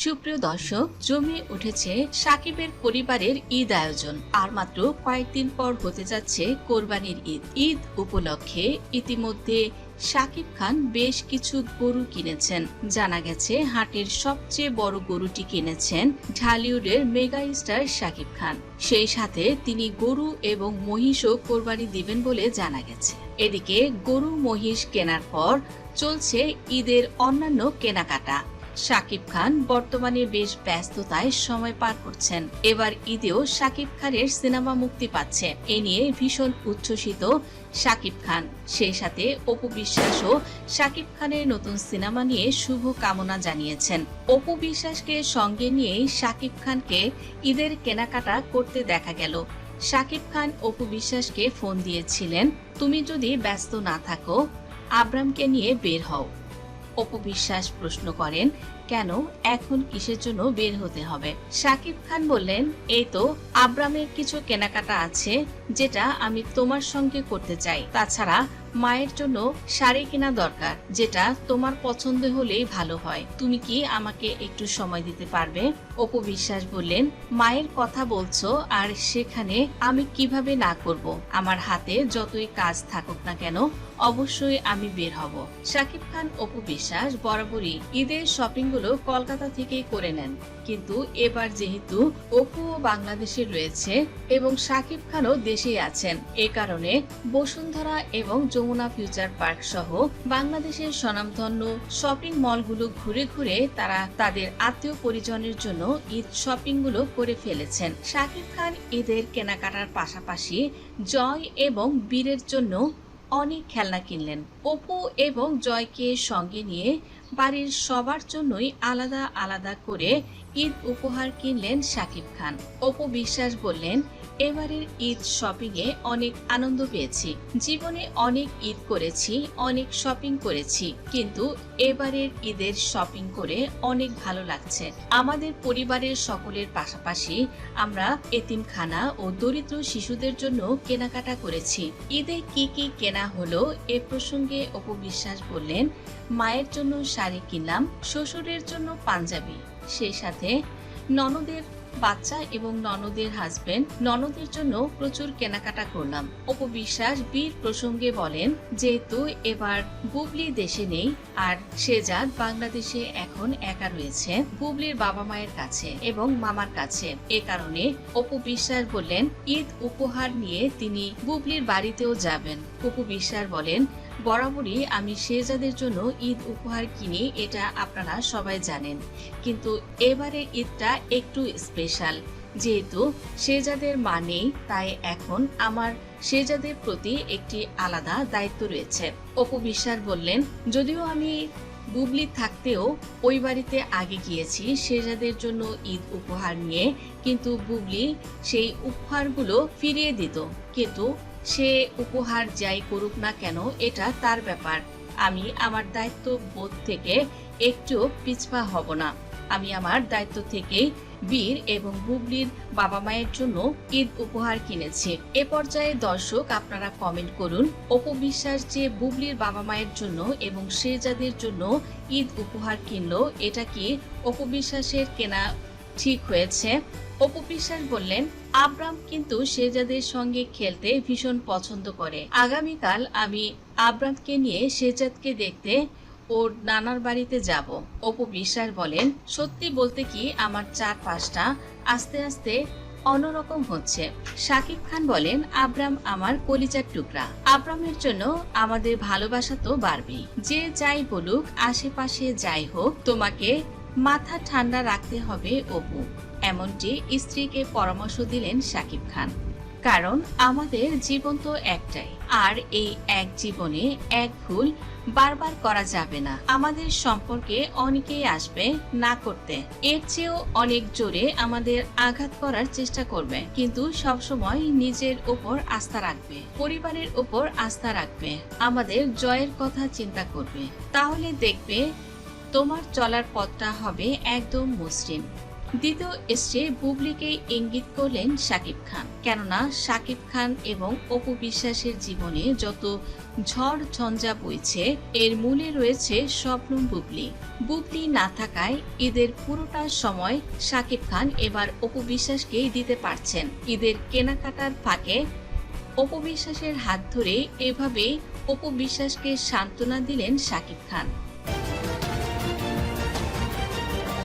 সুপ্রিয় দর্শক, জমে উঠেছে সাকিবের পরিবারের ঈদ আয়োজন। আর মাত্র কয়েকদিন পর হতে যাচ্ছে কোরবানির ঈদ। ঈদ উপলক্ষে ইতিমধ্যে শাকিব খান বেশ কিছু গরু কিনেছেন। জানা গেছে হাটের সবচেয়ে বড় গরুটি কিনেছেন ঢালিউডের মেগা স্টার শাকিব খান। সেই সাথে তিনি গরু এবং মহিষও কোরবানি দিবেন বলে জানা গেছে। এদিকে গরু মহিষ কেনার পর চলছে ঈদের অন্যান্য কেনাকাটা। শাকিব খান বর্তমানে বেশ ব্যস্ততায় সময় পার করছেন। এবার ঈদেও শাকিব খানের সিনেমা মুক্তি পাচ্ছে। এ নিয়ে ভীষণ উচ্ছ্বসিত শাকিব খান। সেই সাথে অপু বিশ্বাসও শাকিব খানের নতুন সিনেমা নিয়ে শুভ কামনা জানিয়েছেন। অপু বিশ্বাসকে সঙ্গে নিয়েই শাকিব খানকে ঈদের কেনাকাটা করতে দেখা গেল। শাকিব খান অপু বিশ্বাসকে ফোন দিয়েছিলেন, তুমি যদি ব্যস্ত না থাকো আব্রামকে নিয়ে বের হও। অপু বিশ্বাস প্রশ্ন করেন, কেন, এখন কিসের জন্য বের হতে হবে? শাকিব খান বললেন, এই তো আব্রামের কিছু কেনাকাটা আছে যেটা আমি তোমার সঙ্গে করতে চাই। তাছাড়া মায়ের জন্য শাড়ি কেনা দরকার, যেটা তোমার পছন্দ হলেই ভালো হয়। তুমি কি আমাকে একটু সময় দিতে পারবে? অপু বিশ্বাস বললেন, মায়ের কথা বলছো আর সেখানে আমি কিভাবে না করব? আমার হাতে যতই কাজ থাকুক না কেন অবশ্যই আমি বের হব। শাকিব খান অপু বিশ্বাস বরাবরই ঈদের শপিং গুলো কলকাতা থেকেই করে নেন, কিন্তু এবার যেহেতু অপু বাংলাদেশে রয়েছে এবং শাকিব খানও দেশেই আছেন, এ কারণে বসুন্ধরা এবং যমুনা ফিউচার পার্ক সহ বাংলাদেশের স্বনামধন্য শপিং মলগুলো ঘুরে ঘুরে তারা তাদের আত্মীয় পরিজনের জন্য ঈদ শপিং গুলো করে ফেলেছেন। শাকিব খান ঈদের কেনাকাটার পাশাপাশি জয় এবং বীরের জন্য অনেক খেলনা কিনলেন। অপু এবং জয়কে সঙ্গে নিয়ে বাড়ির সবার জন্যই আলাদা আলাদা করে ঈদ উপহার কিনলেন শাকিব খান। অপু বিশ্বাস বললেন, এবারের ঈদ শপিং এ অনেক আনন্দ পেয়েছি। জীবনে অনেক ঈদ করেছি, অনেক শপিং করেছি, কিন্তু এবারের ঈদের শপিং করে অনেক ভালো লাগছে। আমাদের পরিবারের সকলের পাশাপাশি আমরা এতিমখানা ও দরিদ্র শিশুদের জন্য কেনাকাটা করেছি। ঈদে কি কি কেনা হলো এ প্রসঙ্গে অপু বিশ্বাস বললেন, মায়ের জন্য শাড়ি কিনলাম, শ্বশুরের জন্য পাঞ্জাবি, সেই সাথে ননদের বাচ্চা এবং ননদের হাজবেন্ড ননদের জন্য প্রচুর কেনাকাটা করলাম। অপু বিশ্বাস বীর প্রসঙ্গে বলেন, যেহেতু এবার বুবলি দেশে নেই আর শেজাদ বাংলাদেশে এখন একা রয়েছে বুবলির বাবা মায়ের কাছে এবং মামার কাছে, এ কারণে অপু বিশ্বাস বললেন ঈদ উপহার নিয়ে তিনি বুবলির বাড়িতেও যাবেন। অপু বিশ্বাস বলেন, বরাবরই আমি শেজাদের জন্য ঈদ উপহার কিনি, এটা আপনারা সবাই জানেন, কিন্তু এবারে ঈদটা একটু স্পেশাল। যেহেতু শেজাদের মা নেই, তাই এখন আমার শেজাদের প্রতি একটি আলাদা দায়িত্ব রয়েছে। অপু বিশ্বাস বললেন, যদিও আমি বুবলি থাকতেও ওই বাড়িতে আগে গিয়েছি শেজাদের জন্য ঈদ উপহার নিয়ে, কিন্তু বুবলি সেই উপহারগুলো ফিরিয়ে দিত, কিন্তু সে উপহার যাই করুক না কেন এটা তার ব্যাপার। আমি আমার দায়িত্ব বোধ থেকে একটু পিছপা হব না। আমি আমার দায়িত্ব থেকেই বীর এবং বুবলির বাবা মায়ের জন্য ঈদ উপহার কিনেছি। এ পর্যায়ে দর্শক আপনারা কমেন্ট করুন, অপু বিশ্বাস যে বুবলির বাবা মায়ের জন্য এবং শেজাদের জন্য ঈদ উপহার কিনলো, এটা কি অপু বিশ্বাসের কেনা ঠিক হয়েছে? অপু বিশ্বাস বললেন, আব্রাম কিন্তু শেজাদের সঙ্গে খেলতে ভীষণ পছন্দ করে। আগামীকাল আমি আব্রামকে নিয়ে শেজাদকে দেখতে ওর নানার বাড়িতে যাব। অপু বিশ্বাস বলেন, সত্যি বলতে কি আমার চারপাশটা আস্তে আস্তে অন্যরকম হচ্ছে। শাকিব খান বলেন, আব্রাম আমার কলিজার টুকরা। আব্রামের জন্য আমাদের ভালোবাসা তো বাড়বেই। যে যাই বলুক, আশেপাশে যাই হোক, তোমাকে মাথা ঠান্ডা রাখতে হবে অপু, এমনটি স্ত্রীকে পরামর্শ দিলেন শাকিব খান। কারণ আমাদের জীবন তো একটাই, আর এই এক জীবনে এক ভুল বারবার করা যাবে না। আমাদের সম্পর্কে অনেকেই আসবে না করতে, এর চেয়েও অনেক জোরে আমাদের আঘাত করার চেষ্টা করবে, কিন্তু সবসময় নিজের উপর আস্থা রাখবে, পরিবারের উপর আস্থা রাখবে, আমাদের জয়ের কথা চিন্তা করবে। তাহলে দেখবে তোমার চলার পথটা হবে একদম মসৃণ। দ্বিতীয় স্ত্রী বুবলিকে ইঙ্গিত করলেন শাকিব খান, কেননা শাকিব খান এবং অপু বিশ্বাসের জীবনে যত ঝড় ঝঞ্ঝা বইছে এর মূলে রয়েছে স্বপ্নম বুবলি। বুবলি না থাকায় ঈদের পুরোটা সময় শাকিব খান এবার অপু বিশ্বাসকেই দিতে পারছেন। ঈদের কেনাকাটার ফাঁকে অপু বিশ্বাসের হাত ধরে এভাবে অপু বিশ্বাসকে সান্ত্বনা দিলেন শাকিব খান।